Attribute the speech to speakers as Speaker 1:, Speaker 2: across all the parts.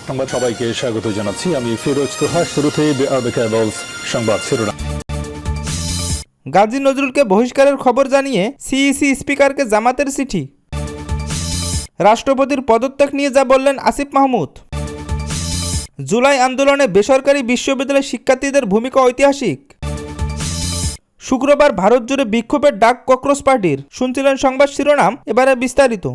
Speaker 1: সংবাদ সবাইকে স্বাগত জানাচ্ছি। আমি ফিরোজ তোহা। শুরুতে সংবাদ শিরোনাম।
Speaker 2: গাজী নজরুলকে বহিষ্কারের খবর জানিয়ে সিইসি স্পিকারকে জামাতের চিঠি। রাষ্ট্রপতির পদত্যাগ নিয়ে যা বললেন আসিফ মাহমুদ। জুলাই আন্দোলনে বেসরকারি বিশ্ববিদ্যালয়ের শিক্ষার্থীদের ভূমিকা ঐতিহাসিক। শুক্রবার ভারত জুড়ে বিক্ষোভের ডাক ককরোচ পার্টির। শুনছিলেন সংবাদ শিরোনাম, এবারে বিস্তারিত।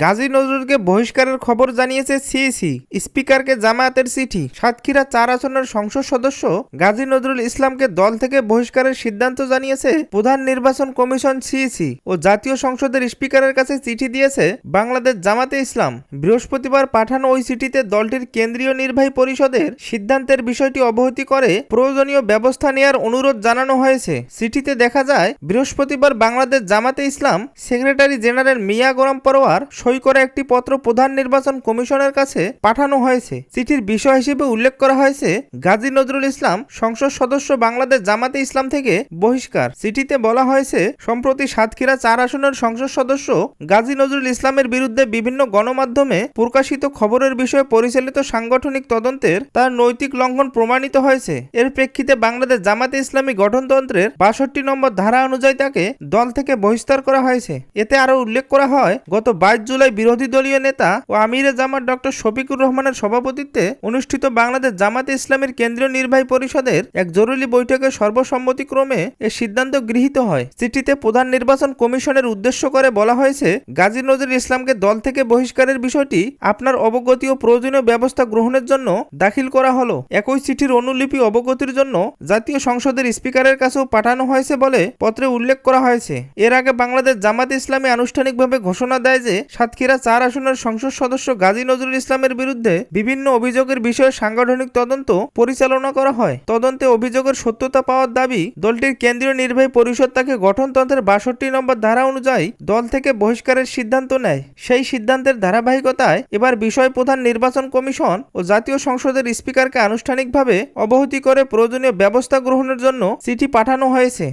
Speaker 2: গাজী নজরুলকে বহিষ্কারের খবর জানিয়েছে সিইসি স্পিকারকে জামায়াতের চিঠি। সাতক্ষীরা 4 আসনের সংসদ সদস্য গাজী নজরুল ইসলামকে দল থেকে বহিষ্কারের সিদ্ধান্ত জানিয়েছে প্রধান নির্বাচন কমিশন সিইসি ও জাতীয় সংসদের স্পিকারের কাছে চিঠি দিয়েছে বাংলাদেশ জামাতে ইসলাম। বৃহস্পতিবার পাঠানো ওই চিঠিতে দলটির কেন্দ্রীয় নির্বাহী পরিষদের সিদ্ধান্তের বিষয়টি অবহিত করে প্রয়োজনীয় ব্যবস্থা নেওয়ার অনুরোধ জানানো হয়েছে। চিঠিতে দেখা যায়, বৃহস্পতিবার বাংলাদেশ জামাতে ইসলাম সেক্রেটারি জেনারেল মিয়া গোলাম পরোয়ার সই করা একটি পত্র প্রধান নির্বাচন কমিশনের কাছে পাঠানো হয়েছে। চিঠির বিষয় হিসেবে উল্লেখ করা হয়েছে গাজী নজরুল ইসলাম সংসদ সদস্য বাংলাদেশ জামাতে ইসলাম থেকে বহিষ্কার। চিঠিতে বলা হয়েছে, সম্প্রতি সাতক্ষীরা 4 আসনের সংসদ সদস্য গাজী নজরুল ইসলামের বিরুদ্ধে বিভিন্ন গণমাধ্যমে প্রকাশিত খবরের বিষয়ে পরিচালিত সাংগঠনিক তদন্তের তার নৈতিক লঙ্ঘন প্রমাণিত হয়েছে। এর প্রেক্ষিতে বাংলাদেশ জামাতে ইসলামী গঠনতন্ত্রের 62 নম্বর ধারা অনুযায়ী তাকে দল থেকে বহিষ্কার করা হয়েছে। এতে আরো উল্লেখ করা হয়, গত 22 জুলাই বিরোধী দলীয় নেতা ও আমিরে জামাত ডক্টর শফিকুর রহমানের সভাপতিত্বে অনুষ্ঠিত বাংলাদেশ জামাতে ইসলামের কেন্দ্রীয় নির্বাহী পরিষদের এক জরুরি বৈঠকে সর্বসম্মতিক্রমে এ সিদ্ধান্ত গৃহীত হয়। চিঠিতে প্রধান নির্বাচন কমিশনের উদ্দেশ্য করে বলা হয়েছে, গাজী নজরুল ইসলামকে দল থেকে বহিষ্কারের বিষয়টি আপনার অবগতি ও প্রয়োজনীয় ব্যবস্থা গ্রহণের জন্য দাখিল করা হলো। একই চিঠির অনুলিপি অবগতির জন্য জাতীয় সংসদের স্পিকারের কাছেও পাঠানো হয়েছে বলে পত্রে উল্লেখ করা হয়েছে। এর আগে বাংলাদেশ জামাতে ইসলামী আনুষ্ঠানিকভাবে ঘোষণা দেয় যে সাতক্ষীরা 4 আসনের সংসদ সদস্য গাজী নজরুল ইসলামের বিরুদ্ধে বিভিন্ন অভিযোগের বিষয়ে সাংগঠনিক তদন্ত পরিচালনা করা হয়। তদন্তে অভিযোগের সত্যতা পাওয়ার দাবি দলটির কেন্দ্রীয় নির্বাহী পরিষদ তাকে গঠনতন্ত্রের 62 নম্বর ধারা অনুযায়ী দল থেকে বহিষ্কারের সিদ্ধান্ত নেয়। সেই সিদ্ধান্তের ধারাবাহিকতায় এবার বিষয় প্রধান নির্বাচন কমিশন ও জাতীয় সংসদের স্পিকারকে আনুষ্ঠানিকভাবে অবহিত করে প্রয়োজনীয় ব্যবস্থা গ্রহণের জন্য চিঠি পাঠানো হয়েছে।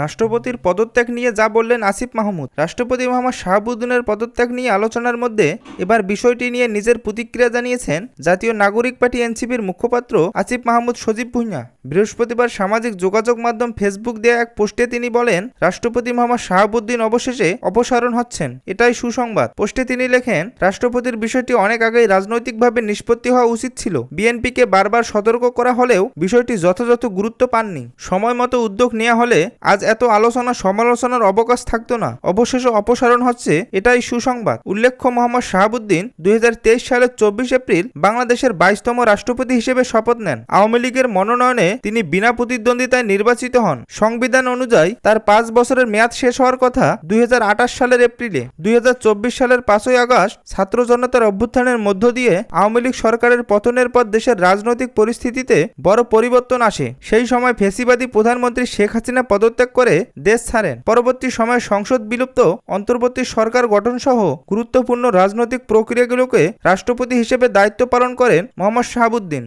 Speaker 2: রাষ্ট্রপতির পদত্যাগ নিয়ে যা বললেন আসিফ মাহমুদ। রাষ্ট্রপতি মোহাম্মদ শাহাবুদ্দিনের পদত্যাগ নিয়ে আলোচনার মধ্যে এবার বিষয়টি নিয়ে নিজের প্রতিক্রিয়া জানিয়েছেন জাতীয় নাগরিক পার্টি এনসিপির মুখপাত্র আসিফ মাহমুদ সজীব ভুঁইয়া। বৃহস্পতিবার সামাজিক যোগাযোগ মাধ্যম ফেসবুক দেয়া এক পোস্টে তিনি বলেন, রাষ্ট্রপতি মোহাম্মদ শাহাবুদ্দিন অবশেষে অপসারণ হচ্ছেন, এটাই সুসংবাদ। পোস্টে তিনি লেখেন, রাষ্ট্রপতির বিষয়টি অনেক আগেই রাজনৈতিকভাবে নিষ্পত্তি হওয়া উচিত ছিল। বিএনপিকে বারবার সতর্ক করা হলেও বিষয়টি যথাযথ গুরুত্ব পাননি। সময় মতো উদ্যোগ নেওয়া হলে আজ এত আলোচনা সমালোচনার অবকাশ থাকতো না। অবশেষে অপসারণ হচ্ছে, এটাই সুসংবাদ। উল্লেখ্য, মোহাম্মদ শাহাবুদ্দিন 2023 সালের 24 এপ্রিল বাংলাদেশের 22তম রাষ্ট্রপতি হিসেবে শপথ নেন। আওয়ামী লীগের মনোনয়নে তিনি বিনা প্রতিদ্বন্দ্বিতায় নির্বাচিত হন। সংবিধান অনুযায়ী তার 5 বছরের মেয়াদ শেষ হওয়ার কথা 2028 সালের এপ্রিলে। 2024 সালের 5ই আগস্ট ছাত্র জনতার অভ্যুত্থানের মধ্য দিয়ে আওয়ামী লীগ সরকারের পতনের পর দেশের রাজনৈতিক পরিস্থিতিতে বড় পরিবর্তন আসে। সেই সময় ফ্যাসিবাদী প্রধানমন্ত্রী শেখ হাসিনা পদত্যাগ করে দেশ ছাড়েন। পরবর্তী সময়ে সংসদ বিলুপ্ত, অন্তর্বর্তী সরকার গঠন সহ গুরুত্বপূর্ণ রাজনৈতিক প্রক্রিয়াগুলোকে রাষ্ট্রপতি হিসেবে দায়িত্ব পালন করেন মোহাম্মদ শাহাবুদ্দিন।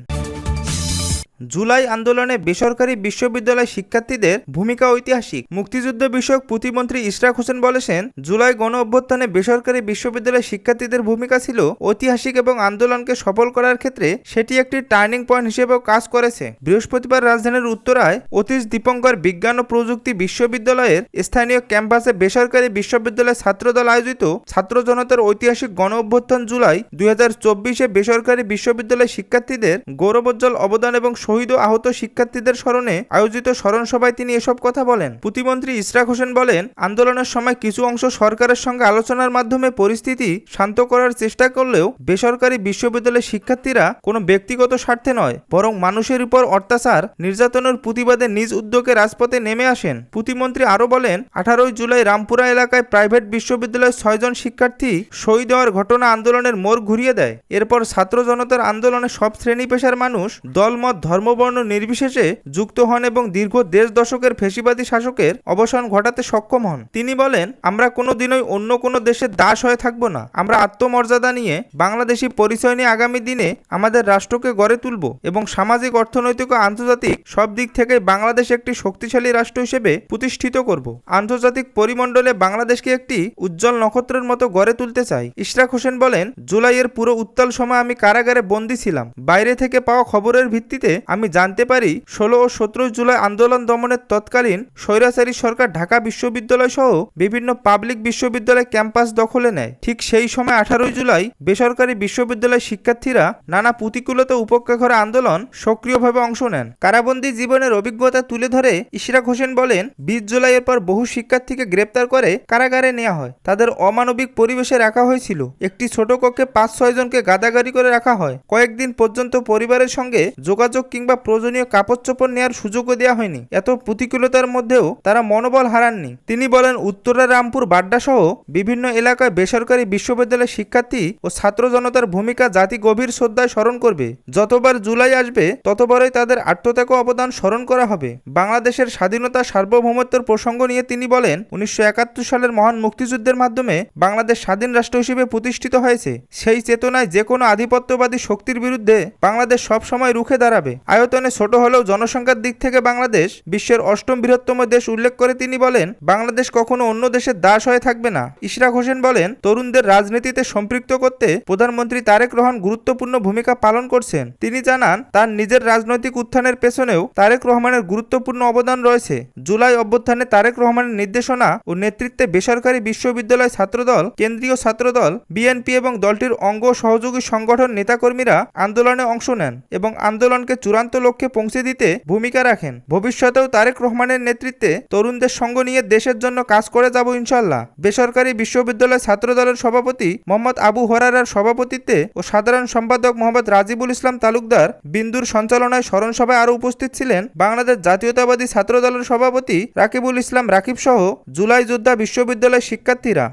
Speaker 2: জুলাই আন্দোলনে বেসরকারি বিশ্ববিদ্যালয় শিক্ষার্থীদের ভূমিকা ঐতিহাসিক। মুক্তিযুদ্ধ বিষয়ক প্রতিমন্ত্রী ইশরাক হোসেন বলেছেন, জুলাই গণ অভ্যুত্থানে বেসরকারি বিশ্ববিদ্যালয় শিক্ষার্থীদের ভূমিকা ছিল ঐতিহাসিক এবং আন্দোলনকে সফল করার ক্ষেত্রে সেটি একটি টার্নিং পয়েন্ট হিসেবেও কাজ করেছে। বৃহস্পতিবার রাজধানীর উত্তরায় অতীশ দীপঙ্কর বিজ্ঞান ও প্রযুক্তি বিশ্ববিদ্যালয়ের স্থানীয় ক্যাম্পাসে বেসরকারি বিশ্ববিদ্যালয় ছাত্রদল আয়োজিত ছাত্র জনতার ঐতিহাসিক গণ অভ্যুত্থান জুলাই 2024-এ বেসরকারি বিশ্ববিদ্যালয় শিক্ষার্থীদের গৌরবোজ্জ্বল অবদান এবং শহীদ ও আহত শিক্ষার্থীদের স্মরণে আয়োজিত স্মরণ সভায় তিনি এসব কথা বলেন। প্রতিমন্ত্রী ইশরাক হোসেন বলেন, আন্দোলনের সময় কিছু অংশ সরকারের সঙ্গে আলোচনার মাধ্যমে পরিস্থিতি শান্ত করার চেষ্টা করলেও বেসরকারি বিশ্ববিদ্যালয়ের শিক্ষার্থীরা কোনো ব্যক্তিগত স্বার্থে নয়, বরং মানুষের উপর অত্যাচার নির্যাতনের প্রতিবাদে নিজ উদ্যোগে রাজপথে নেমে আসেন। প্রতিমন্ত্রী আরও বলেন, 18 জুলাই রামপুরা এলাকায় প্রাইভেট বিশ্ববিদ্যালয়ের 6 জন শিক্ষার্থী শহীদ হওয়ার ঘটনা আন্দোলনের মোড় ঘুরিয়ে দেয়। এরপর ছাত্র জনতার আন্দোলনে সব শ্রেণী পেশার মানুষ, দলমত, ধর্মবর্ণ নির্বিশেষে যুক্ত হন এবং দীর্ঘ দেড় দশকের ফ্যাসিবাদী শাসকের অবসান ঘটাতে সক্ষম হন। তিনি বলেন, আমরা কোনোদিনই অন্য কোনো দেশের দাস হয়ে থাকব না। আমরা আত্মমর্যাদা নিয়ে বাংলাদেশি পরিচয় নিয়ে আগামী দিনে আমাদের রাষ্ট্রকে গড়ে তুলব এবং সামাজিক, অর্থনৈতিক ও আন্তর্জাতিক সব দিক থেকে বাংলাদেশ একটি শক্তিশালী রাষ্ট্র হিসেবে প্রতিষ্ঠিত করব। আন্তর্জাতিক পরিমণ্ডলে বাংলাদেশকে একটি উজ্জ্বল নক্ষত্রের মতো গড়ে তুলতে চাই। ইশরাক হোসেন বলেন, জুলাইয়ের পুরো উত্তাল সময় আমি কারাগারে বন্দী ছিলাম। বাইরে থেকে পাওয়া খবরের ভিত্তিতে আমি জানতে পারি 16 ও 17 জুলাই আন্দোলন দমনের তৎকালীন স্বৈরাচারী সরকার ঢাকা বিশ্ববিদ্যালয় সহ বিভিন্ন পাবলিক বিশ্ববিদ্যালয় ক্যাম্পাস দখলে নেয়। ঠিক সেই সময় 18 জুলাই বেসরকারি বিশ্ববিদ্যালয় শিক্ষার্থীরা নানা প্রতিকূলতা উপেক্ষা করে আন্দোলন সক্রিয়ভাবে অংশ নেন। কারাবন্দী জীবনের অভিজ্ঞতা তুলে ধরে ইশরাক হোসেন বলেন, 20 জুলাইয়ের পর বহু শিক্ষার্থীকে গ্রেপ্তার করে কারাগারে নেওয়া হয়। তাদের অমানবিক পরিবেশে রাখা হয়েছিল। একটি ছোট কক্ষে 5-6 জনকে গাদাগাড়ি করে রাখা হয়। কয়েকদিন পর্যন্ত পরিবারের সঙ্গে যোগাযোগ কিংবা প্রয়োজনীয় কাপড় চোপড় নেওয়ার সুযোগও দেওয়া হয়নি। এত প্রতিকূলতার মধ্যেও তারা মনোবল হারাননি। তিনি বলেন, উত্তরা, রামপুর, বাড্ডা সহ বিভিন্ন এলাকায় বেসরকারি বিশ্ববিদ্যালয়ের শিক্ষার্থী ও ছাত্র জনতার ভূমিকা জাতি গভীর শ্রদ্ধায় স্মরণ করবে। যতবার জুলাই আসবে ততবারই তাদের আত্মত্যাগ ও অবদান স্মরণ করা হবে। বাংলাদেশের স্বাধীনতা, সার্বভৌমত্বের প্রসঙ্গ নিয়ে তিনি বলেন, 1971 সালের মহান মুক্তিযুদ্ধের মাধ্যমে বাংলাদেশ স্বাধীন রাষ্ট্র হিসেবে প্রতিষ্ঠিত হয়েছে। সেই চেতনায় যে কোনো আধিপত্যবাদী শক্তির বিরুদ্ধে বাংলাদেশ সবসময় রুখে দাঁড়াবে। আয়তনে ছোট হলেও জনসংখ্যার দিক থেকে বাংলাদেশ বিশ্বের 8ম বৃহত্তম দেশ উল্লেখ করে তিনি বলেন, বাংলাদেশ কখনো অন্য দেশের দাস হয়ে থাকবে না। ইশরাক হোসেন বলেন, তরুণদের রাজনীতিতে সম্পৃক্ত করতে প্রধানমন্ত্রী তারেক রহমান গুরুত্বপূর্ণ ভূমিকা পালন করছেন। তিনি জানান, তার নিজের রাজনৈতিক উত্থানের পেছনেও তারেক রহমানের গুরুত্বপূর্ণ অবদান রয়েছে। জুলাই অভ্যুত্থানে তারেক রহমানের নির্দেশনা ও নেতৃত্বে বেসরকারি বিশ্ববিদ্যালয় ছাত্রদল, কেন্দ্রীয় ছাত্রদল, বিএনপি এবং দলটির অঙ্গ সহযোগী সংগঠন নেতাকর্মীরা আন্দোলনে অংশ নেন এবং আন্দোলনকে চূড়ান্ত লক্ষ্যে পৌঁছে দিতে ভূমিকা রাখেন। ভবিষ্যতেও তারেক রহমানের নেতৃত্বে তরুণদের সঙ্গ নিয়ে দেশের জন্য কাজ করে যাব ইনশাআল্লাহ। বেসরকারি বিশ্ববিদ্যালয় ছাত্রদলের সভাপতি মোহাম্মদ আবু হরারার সভাপতিত্বে ও সাধারণ সম্পাদক মোহাম্মদ রাজিবুল ইসলাম তালুকদার বিন্দুর সঞ্চালনায় স্মরণ সভায় আরও উপস্থিত ছিলেন বাংলাদেশ জাতীয়তাবাদী ছাত্রদলের সভাপতি রাকিবুল ইসলাম রাকিব সহ জুলাই যোদ্ধা বিশ্ববিদ্যালয়ের শিক্ষার্থীরা।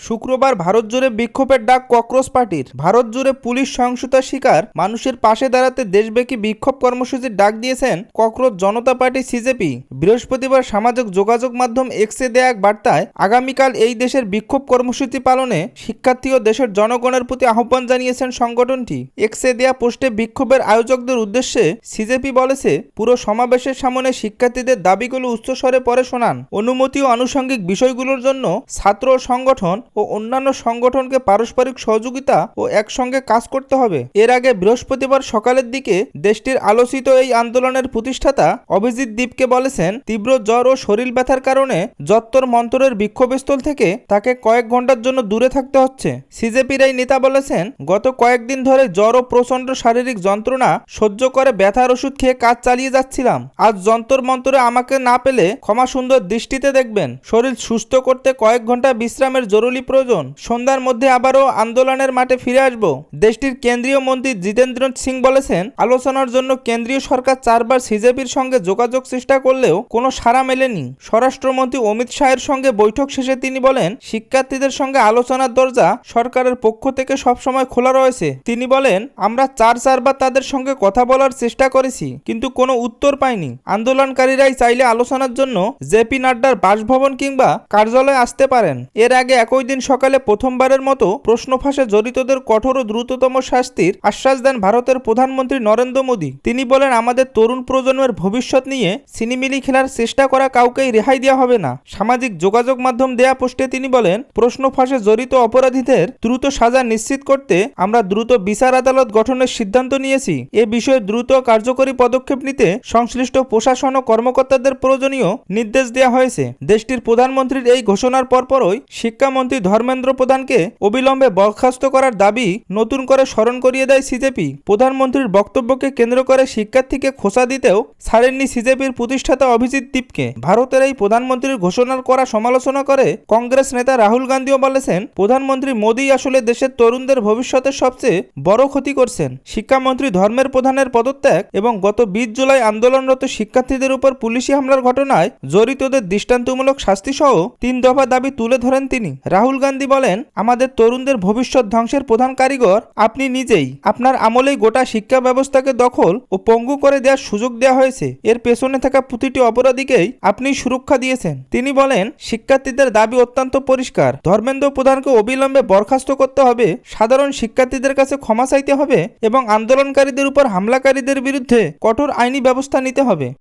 Speaker 2: শুক্রবার ভারত জুড়ে বিক্ষোভের ডাক ককরোচ পার্টির। ভারত জুড়ে পুলিশ সহিংসতার শিকার মানুষের পাশে দাঁড়াতে দেশব্যাপী বিক্ষোভ কর্মসূচির ডাক দিয়েছেন ককরোচ জনতা পার্টি সিজেপি। বৃহস্পতিবার সামাজিক যোগাযোগ মাধ্যম এক্সে দেয়া এক বার্তায় আগামীকাল এই দেশের বিক্ষোভ কর্মসূচি পালনে শিক্ষার্থী ও দেশের জনগণের প্রতি আহ্বান জানিয়েছেন সংগঠনটি। এক্সে দেয়া পোস্টে বিক্ষোভের আয়োজকদের উদ্দেশ্যে সিজেপি বলেছে, পুরো সমাবেশের সামনে শিক্ষার্থীদের দাবিগুলো উচ্চস্বরে পড়ে শোনান। অনুমতি ও আনুষঙ্গিক বিষয়গুলোর জন্য ছাত্র সংগঠন ও অন্যান্য সংগঠনকে পারস্পরিক সহযোগিতা ও একসঙ্গে কাজ করতে হবে। এর আগে বৃহস্পতিবার সকালের দিকে দেশটির আলোচিত এই আন্দোলনের প্রতিষ্ঠাতা অভিজিৎ দীপকে বলেছেন, তীব্র জ্বর ও শরীর ব্যথার কারণে যত্তর মন্তরের বিক্ষোভস্থল থেকে তাকে কয়েক ঘন্টার জন্য দূরে থাকতে হচ্ছে। সিজেপির এই নেতা বলেছেন, গত কয়েকদিন ধরে জ্বর ও প্রচণ্ড শারীরিক যন্ত্রণা সহ্য করে ব্যথার ওষুধ খেয়ে কাজ চালিয়ে যাচ্ছিলাম। আজ যন্তর মন্তরে আমাকে না পেলে ক্ষমা সুন্দর দৃষ্টিতে দেখবেন। শরীর সুস্থ করতে কয়েক ঘন্টা বিশ্রামের জরুরি প্রয়োজন। সন্ধ্যার মধ্যে আবারও আন্দোলনের মাঠে ফিরে আসব। দেশটির কেন্দ্রীয় মন্ত্রী জিতেন্দ্র সিং বলেছেন, আলোচনার জন্য কেন্দ্রীয় সরকার 4 বার সিজেপির সঙ্গে যোগাযোগ চেষ্টা করলেও কোনো সাড়া মেলেনি। স্বরাষ্ট্রমন্ত্রী অমিত শাহের সঙ্গে বৈঠক শেষে তিনি বলেন, শিক্ষার্থীদের সঙ্গে আলোচনার দরজা সরকারের পক্ষ থেকে সবসময় খোলা রয়েছে। তিনি বলেন, আমরা 4 বার তাদের সঙ্গে কথা বলার চেষ্টা করেছি, কিন্তু কোনো উত্তর পাইনি। আন্দোলনকারীরাই চাইলে আলোচনার জন্য জেপি নাড্ডার বাসভবন কিংবা কার্যালয়ে আসতে পারেন। এর আগে একই দিন সকালে প্রথমবারের মতো প্রশ্ন ফাঁসে জড়িতদের কঠোর ও দ্রুততম শাস্তির আশ্বাস দেন ভারতের প্রধানমন্ত্রী নরেন্দ্র মোদী। তিনি বলেন, আমাদের তরুণ প্রজন্মের ভবিষ্যৎ নিয়ে সিনেমিলি খেলার চেষ্টা করা কাউকেই রেহাই দেওয়া হবে না। সামাজিক যোগাযোগ মাধ্যম দেয়া পোস্টে তিনি বলেন, প্রশ্ন ফাঁসে জড়িত অপরাধীদের দ্রুত সাজা নিশ্চিত করতে আমরা দ্রুত বিচার আদালত গঠনের সিদ্ধান্ত নিয়েছি। এ বিষয়ে দ্রুত কার্যকরী পদক্ষেপ নিতে সংশ্লিষ্ট প্রশাসন ও কর্মকর্তাদের প্রয়োজনীয় নির্দেশ দেওয়া হয়েছে। দেশটির প্রধানমন্ত্রীর এই ঘোষণার পরপরই শিক্ষামন্ত্রী ধর্মেন্দ্র প্রধানকে অবিলম্বে বরখাস্ত করার দাবি নতুন করে স্মরণ করিয়ে দেয় সিজেপি। প্রধানমন্ত্রীর বক্তব্যকে কেন্দ্র করে শিক্ষার্থীকে খোঁচা দিতেও ছাড়েননি সিজেপির প্রতিষ্ঠাতা অভিজিৎ দীপকে। ভারতের এই প্রধানমন্ত্রীর ঘোষণার করা সমালোচনা করে কংগ্রেস নেতা রাহুল গান্ধীও বলেছেন, প্রধানমন্ত্রী মোদী আসলে দেশের তরুণদের ভবিষ্যতের সবচেয়ে বড় ক্ষতি করছেন। শিক্ষামন্ত্রী ধর্মের প্রধানের পদত্যাগ এবং গত 20 জুলাই আন্দোলনরত শিক্ষার্থীদের উপর পুলিশি হামলার ঘটনায় জড়িতদের দৃষ্টান্তমূলক শাস্তি সহ 3 দফা দাবি তুলে ধরেন তিনি। রাহুল রাহুল গান্ধী বলেন, আমাদের তরুণদের ভবিষ্যৎ ধ্বংসের প্রধান কারিগর আপনি নিজেই। আপনার আমলেই গোটা শিক্ষা ব্যবস্থাকে দখল ও পঙ্গু করে দেওয়ার সুযোগ দেওয়া হয়েছে। এর পেছনে থাকা প্রতিটি অপরাধীকেই আপনি সুরক্ষা দিয়েছেন। তিনি বলেন, শিক্ষার্থীদের দাবি অত্যন্ত পরিষ্কার। ধর্মেন্দ্র প্রধানকে অবিলম্বে বরখাস্ত করতে হবে, সাধারণ শিক্ষার্থীদের কাছে ক্ষমা চাইতে হবে এবং আন্দোলনকারীদের উপর হামলাকারীদের বিরুদ্ধে কঠোর আইনি ব্যবস্থা নিতে হবে।